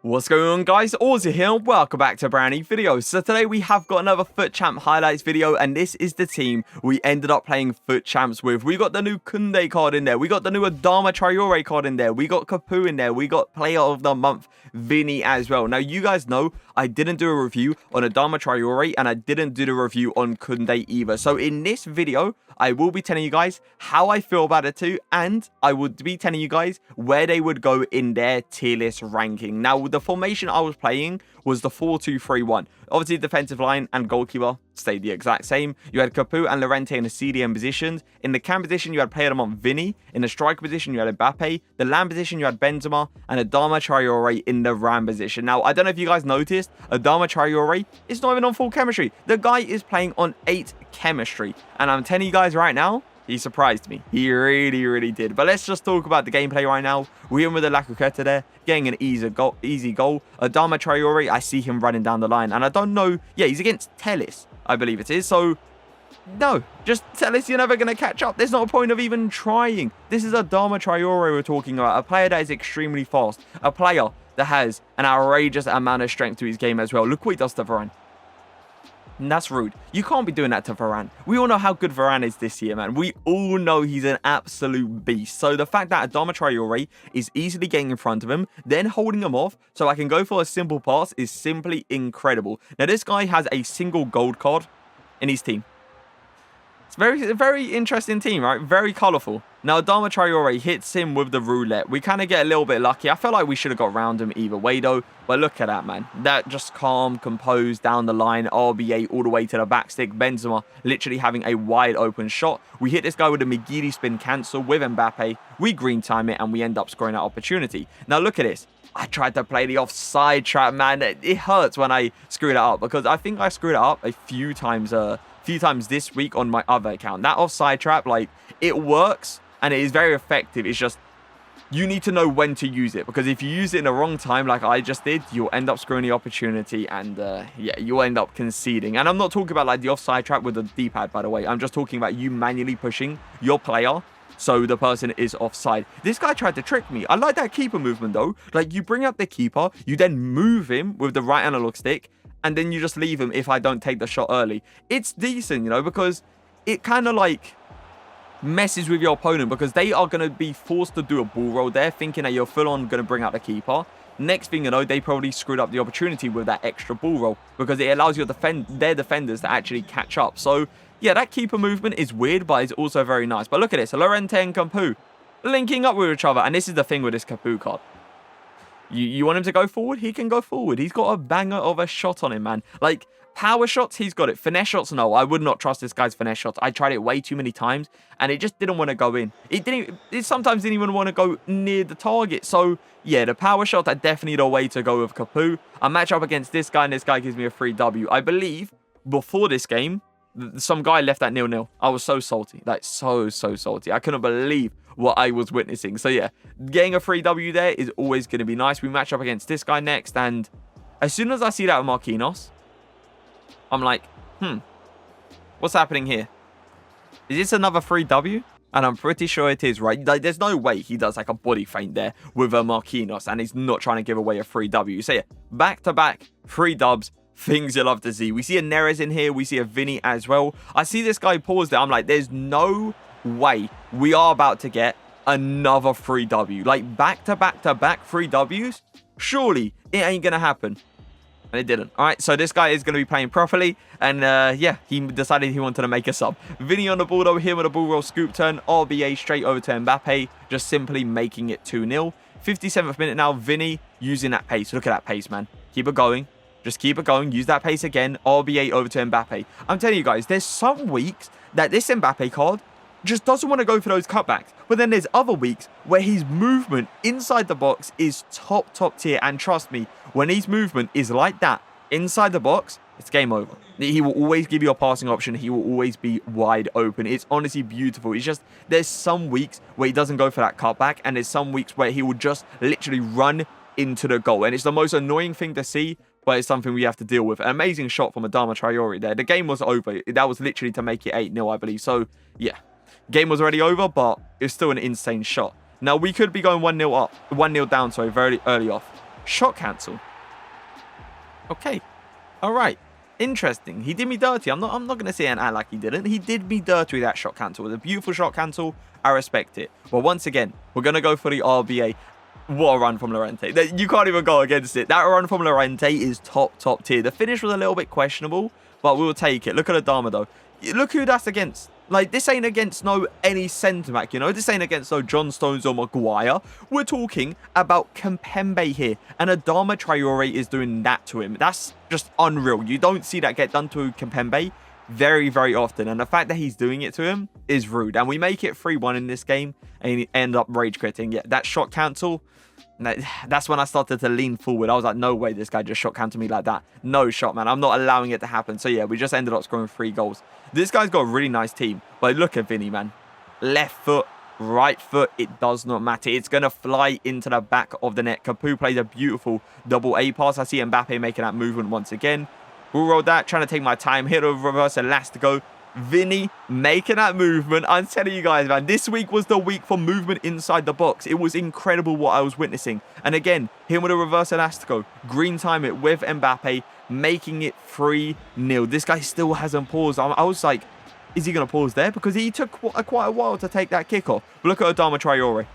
What's going on, guys? Auzio here and welcome back to a brand new video. So today we have got another FUT Champ highlights video, and this is the team we ended up playing FUT Champs with. We got the new KOUNDE card in there, we got the new Adama Traore card in there, we got CAPOUE in there, we got Player of the Month Vini as well. Now you guys know I didn't do a review on Adama Traore and I didn't do the review on KOUNDE either. So in this video I will be telling you guys how I feel about it too, and I would be telling you guys where they would go in their tier list ranking. Now the formation I was playing was the 4-2-3-1. Obviously, defensive line and goalkeeper stayed the exact same. You had CAPOUE and Llorente in the CDM positions. In the cam position, you had Player of the Month Vini. In the striker position, you had Mbappe. The lamb position, you had Benzema. And Adama Traore in the ram position. Now, I don't know if you guys noticed, Adama Traore is not even on full chemistry. The guy is playing on 8 chemistry. And I'm telling you guys right now, he surprised me. He really did. But let's just talk about the gameplay right now. We're in with the LAKEY there, getting an easy goal. Adama Traore, I see him running down the line. And I don't know. Yeah, he's against Tellis, I believe it is. So, no. Just Tellis, you're never going to catch up. There's not a point of even trying. This is Adama Traore we're talking about. A player that is extremely fast. A player that has an outrageous amount of strength to his game as well. Look what he does to Varane. And that's rude. You can't be doing that to Varane. We all know how good Varane is this year, man. We all know he's an absolute beast. So the fact that Adama Traore is easily getting in front of him, then holding him off so I can go for a simple pass is simply incredible. Now, this guy has a single gold card in his team. It's a very interesting team, right? Very colourful. Now, Adama Traore hits him with the roulette. We kind of get a little bit lucky. I feel like we should have got round him either way, though. But look at that, man. That just calm, composed down the line. RBA all the way to the back stick. Benzema literally having a wide open shot. We hit this guy with a McGeady spin cancel with Mbappe. We green time it and we end up scoring that opportunity. Now, look at this. I tried to play the offside trap, man. It hurts when I screw that up because I think I screwed it up a few times this week on my other account. That offside trap, like, it works. And it is very effective. It's just, you need to know when to use it. Because if you use it in the wrong time, like I just did, you'll end up screwing the opportunity. And, yeah, you'll end up conceding. And I'm not talking about, like, the offside trap with the D-pad, by the way. I'm just talking about you manually pushing your player so the person is offside. This guy tried to trick me. I like that keeper movement, though. Like, you bring up the keeper. You then move him with the right analog stick. And then you just leave him if I don't take the shot early. It's decent, you know, because it kind of, like, messes with your opponent because they are going to be forced to do a ball roll there thinking that you're full on going to bring out the keeper. Next thing you know, they probably screwed up the opportunity with that extra ball roll because it allows their defenders to actually catch up. So yeah, that keeper movement is weird, but it's also very nice. But look at this, Llorente and CAPOUE linking up with each other. And this is the thing with this CAPOUE card. You want him to go forward? He can go forward. He's got a banger of a shot on him, man. Like, power shots, he's got it. Finesse shots, no. I would not trust this guy's finesse shots. I tried it way too many times, and it just didn't want to go in. It sometimes didn't even want to go near the target. So, yeah, the power shots are definitely the way to go with CAPOUE. I match up against this guy, and this guy gives me a free W. I believe, before this game, some guy left at 0-0. I was so salty. Like, so salty. I couldn't believe what I was witnessing. So, yeah, getting a free W there is always going to be nice. We match up against this guy next, and as soon as I see that with Marquinhos, I'm like, what's happening here? Is this another free W? And I'm pretty sure it is, right? Like, there's no way he does like a body feint there with a Marquinhos and he's not trying to give away a free W. So yeah, back-to-back free dubs. Things you love to see. We see a Neres in here. We see a Vini as well. I see this guy pause there. I'm like, there's no way we are about to get another free W. Like, back-to-back-to-back free Ws? Surely it ain't going to happen. And it didn't. All right, so this guy is going to be playing properly. And, yeah, he decided he wanted to make a sub. Vini on the ball, though, here with a ball roll scoop turn. RBA straight over to Mbappe, just simply making it 2-0. 57th minute now, Vini using that pace. Look at that pace, man. Keep it going. Just keep it going. Use that pace again. RBA over to Mbappe. I'm telling you guys, there's some weeks that this Mbappe card just doesn't want to go for those cutbacks. But then there's other weeks where his movement inside the box is top tier. And trust me, when his movement is like that inside the box, it's game over. He will always give you a passing option. He will always be wide open. It's honestly beautiful. It's just, there's some weeks where he doesn't go for that cutback. And there's some weeks where he will just literally run into the goal. And it's the most annoying thing to see, but it's something we have to deal with. An amazing shot from Adama Traore there. The game was over. That was literally to make it 8-0, I believe. So, yeah. Game was already over, but it's still an insane shot. Now, we could be going 1-0 up. 1-0 down, sorry, very early off. Shot cancel. Okay. All right. Interesting. He did me dirty. I'm not going to say and act like he didn't. He did me dirty with that shot cancel. It was a beautiful shot cancel. I respect it. But once again, we're going to go for the RBA. What a run from Llorente. You can't even go against it. That run from Llorente is top tier. The finish was a little bit questionable, but we'll take it. Look at Adama, though. Look who that's against. Like, this ain't against any centre-back, you know? This ain't against John Stones or Maguire. We're talking about Kimpembe here. And Adama Traore is doing that to him. That's just unreal. You don't see that get done to Kimpembe very, very often. And the fact that he's doing it to him is rude. And we make it 3-1 in this game and he end up rage quitting. Yeah, that shot cancel, that's when I started to lean forward. I was like, no way this guy just shot counter me like that. No shot, man. I'm not allowing it to happen. So yeah, we just ended up scoring 3 goals. This guy's got a really nice team. But look at Vinny, man. Left foot, right foot, it does not matter. It's going to fly into the back of the net. KAPOUE plays a beautiful double A pass. I see Mbappe making that movement once again. We'll roll that, trying to take my time. Hit over reverse Elastico. Vinny making that movement. I'm telling you guys, man, this week was the week for movement inside the box. It was incredible what I was witnessing. And again, him with a reverse Elastico. Green time it with Mbappe, making it 3-0. This guy still hasn't paused. I was like, is he going to pause there? Because he took quite a while to take that kickoff. But look at Adama Traore. And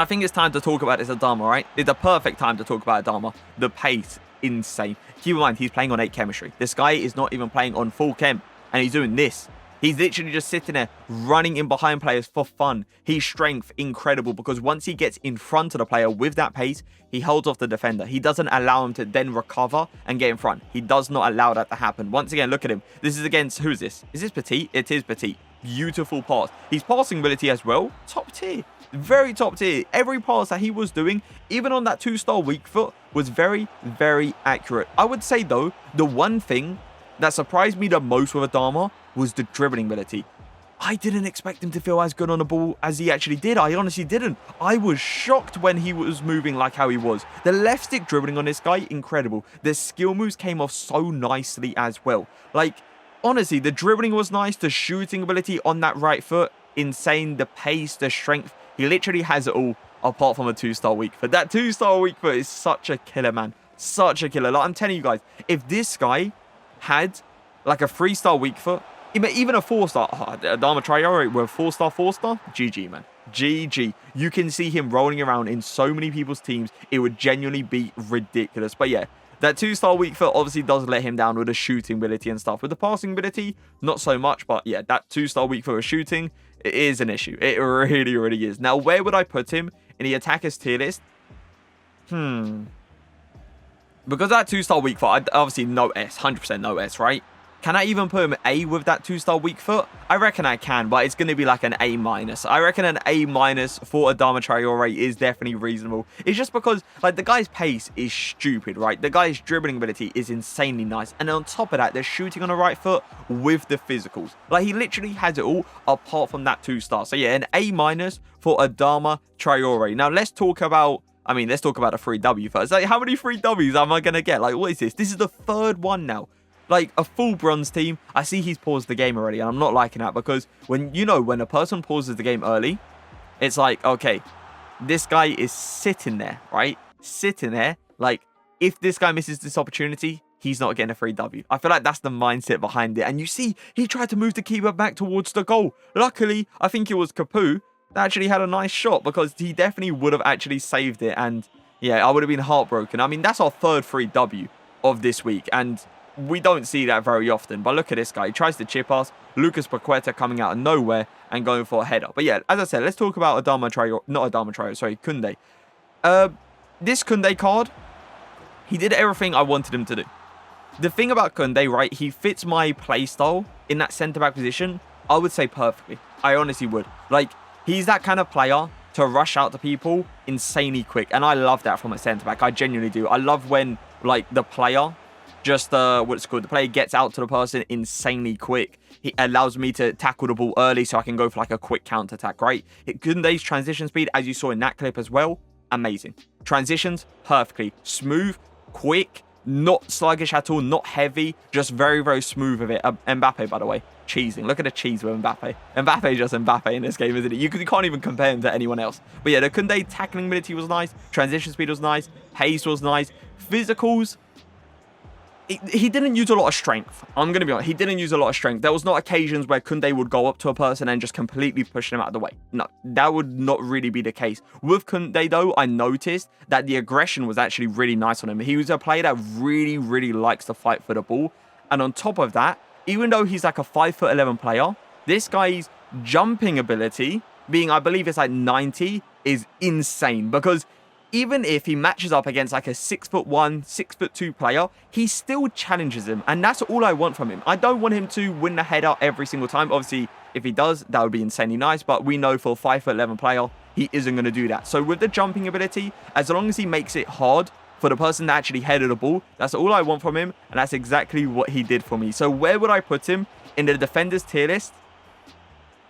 I think it's time to talk about this Adama, right? It's the perfect time to talk about Adama. The pace, insane. Keep in mind, he's playing on 8 chemistry. This guy is not even playing on full chem. And he's doing this. He's literally just sitting there, running in behind players for fun. His strength, incredible, because once he gets in front of the player with that pace, he holds off the defender. He doesn't allow him to then recover and get in front. He does not allow that to happen. Once again, look at him. This is against, who is this? Is this Petit? It is Petit. Beautiful pass. His passing ability as well, top tier. Very top tier. Every pass that he was doing, even on that 2-star weak foot, was very, very accurate. I would say, though, the one thing that surprised me the most with Adama was the dribbling ability. I didn't expect him to feel as good on the ball as he actually did. I honestly didn't. I was shocked when he was moving like how he was. The left stick dribbling on this guy, incredible. The skill moves came off so nicely as well. Like, honestly, the dribbling was nice. The shooting ability on that right foot, insane. The pace, the strength. He literally has it all apart from a 2-star weak foot. That 2-star weak foot is such a killer, man. Such a killer. Like, I'm telling you guys, if this guy had like a 3-star weak foot, even a 4-star, Adama Traore with 4-star, GG, man. GG. You can see him rolling around in so many people's teams. It would genuinely be ridiculous. But yeah, that 2-star weak foot obviously does let him down with the shooting ability and stuff. With the passing ability, not so much. But yeah, that 2-star weak foot of shooting, it is an issue. It really, really is. Now, where would I put him in the attackers tier list? Because that 2-star weak foot, obviously no S, 100% no S, right? Can I even put him A with that 2-star weak foot? I reckon I can, but it's going to be like an A-. I reckon an A- for Adama Traore is definitely reasonable. It's just because, like, the guy's pace is stupid, right? The guy's dribbling ability is insanely nice. And on top of that, they're shooting on the right foot with the physicals. Like, he literally has it all apart from that 2-star. So yeah, an A- for Adama Traore. Now, let's talk about a free W first. Like, how many free Ws am I going to get? Like, what is this? This is the 3rd one now. Like, a full bronze team. I see he's paused the game already, and I'm not liking that because when a person pauses the game early, it's like, okay, this guy is sitting there, right? Sitting there. Like, if this guy misses this opportunity, he's not getting a free W. I feel like that's the mindset behind it. And you see, he tried to move the keeper back towards the goal. Luckily, I think it was KAPOUE that actually had a nice shot because he definitely would have actually saved it. And yeah, I would have been heartbroken. I mean, that's our 3rd free W of this week. And we don't see that very often. But look at this guy. He tries to chip us. Lucas Paqueta coming out of nowhere and going for a header. But yeah, as I said, let's talk about Kounde. This Kounde card, he did everything I wanted him to do. The thing about Kounde, right, he fits my playstyle in that centre-back position, I would say perfectly. I honestly would. Like, he's that kind of player to rush out to people insanely quick. And I love that from a centre-back. I genuinely do. I love when, like, the player the player gets out to the person insanely quick. He allows me to tackle the ball early so I can go for like a quick counter attack, right? Kounde's transition speed, as you saw in that clip as well, amazing. Transitions, perfectly. Smooth, quick, Not sluggish at all, not heavy, just very, very smooth with it. Mbappe, by the way, cheesing. Look at the cheese with Mbappe. Mbappe just Mbappe in this game, isn't it? You can't even compare him to anyone else. But yeah, the Kounde tackling ability was nice. Transition speed was nice. Pace was nice. Physicals, he didn't use a lot of strength. I'm going to be honest. He didn't use a lot of strength. There was not occasions where Kounde would go up to a person and just completely push them out of the way. No, that would not really be the case. With Kounde, though, I noticed that the aggression was actually really nice on him. He was a player that really, really likes to fight for the ball. And on top of that, even though he's like a 5'11" player, this guy's jumping ability, being, I believe it's like 90, is insane. Because even if he matches up against like a 6'1", 6'2" player, he still challenges him. And that's all I want from him. I don't want him to win the header every single time. Obviously, if he does, that would be insanely nice. But we know for a 5'11" player, he isn't going to do that. So with the jumping ability, as long as he makes it hard for the person that actually headed the ball, that's all I want from him. And that's exactly what he did for me. So where would I put him in the defenders tier list?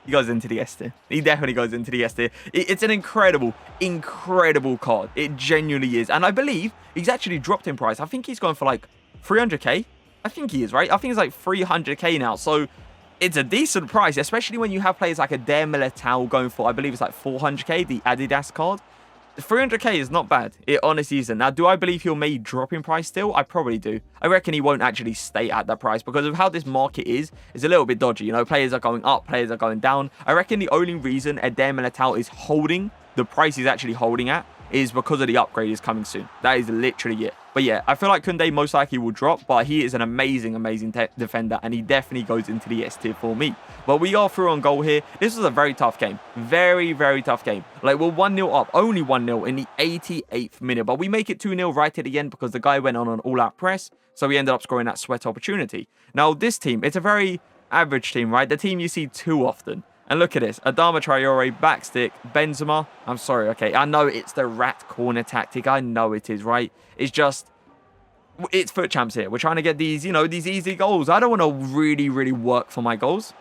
He goes into the S tier. He definitely goes into the S tier. It's an incredible, incredible card. It genuinely is. And I believe he's actually dropped in price. I think he's going for like 300k. I think he is, right? I think it's like 300k now. So it's a decent price, especially when you have players like a Dare Militao going for, I believe it's like 400k, the Adidas card. 300k is not bad. It honestly isn't. Now, do I believe he'll maybe drop in price still? I probably do. I reckon he won't actually stay at that price because of how this market is. It's a little bit dodgy. You know, players are going up, players are going down. I reckon the only reason Eder Militao is holding the price he's actually holding at is because of the upgrade is coming soon. That is literally it. But yeah, I feel like Kounde most likely will drop, but he is an amazing, amazing defender, and he definitely goes into the S tier for me. But we are through on goal here. This was a very tough game. Very, very tough game. Like, we're 1-0 up, only 1-0 in the 88th minute, but we make it 2-0 right at the end because the guy went on an all-out press, so we ended up scoring that sweat opportunity. Now, this team, it's a very average team, right? The team you see too often. And look at this. Adama Traore, backstick, Benzema. I'm sorry, okay. I know it's the rat corner tactic. I know it is, right? It's just, it's FUT Champs here. We're trying to get these, you know, these easy goals. I don't want to really, really work for my goals.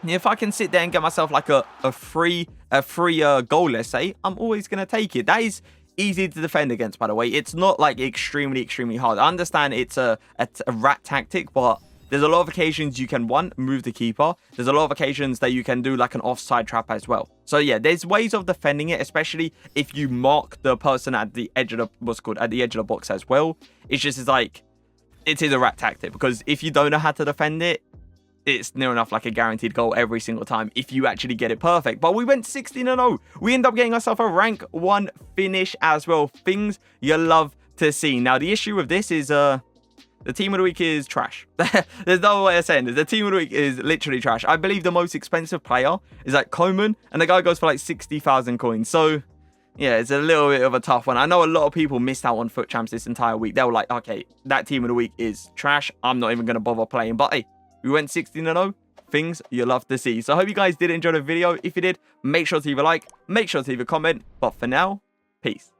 If I can sit there and get myself like a free goal, let's say, I'm always going to take it. That is easy to defend against, by the way. It's not like extremely, extremely hard. I understand it's a rat tactic, but there's a lot of occasions you can, one, move the keeper. There's a lot of occasions that you can do like an offside trap as well. So yeah, there's ways of defending it, especially if you mark the person at the edge of the, at the edge of the box as well. It's just, it's like, it is a rat tactic because if you don't know how to defend it, it's near enough like a guaranteed goal every single time if you actually get it perfect. But we went 16-0. We end up getting ourselves a rank 1 finish as well. Things you love to see. Now, the issue with this is, the team of the week is trash. There's no way of saying this. The team of the week is literally trash. I believe the most expensive player is like KOUNDE, and the guy goes for like 60,000 coins. So, yeah, it's a little bit of a tough one. I know a lot of people missed out on FUT Champs this entire week. They were like, okay, that team of the week is trash. I'm not even going to bother playing. But hey, we went 16-0. Things you love to see. So I hope you guys did enjoy the video. If you did, make sure to leave a like. Make sure to leave a comment. But for now, peace.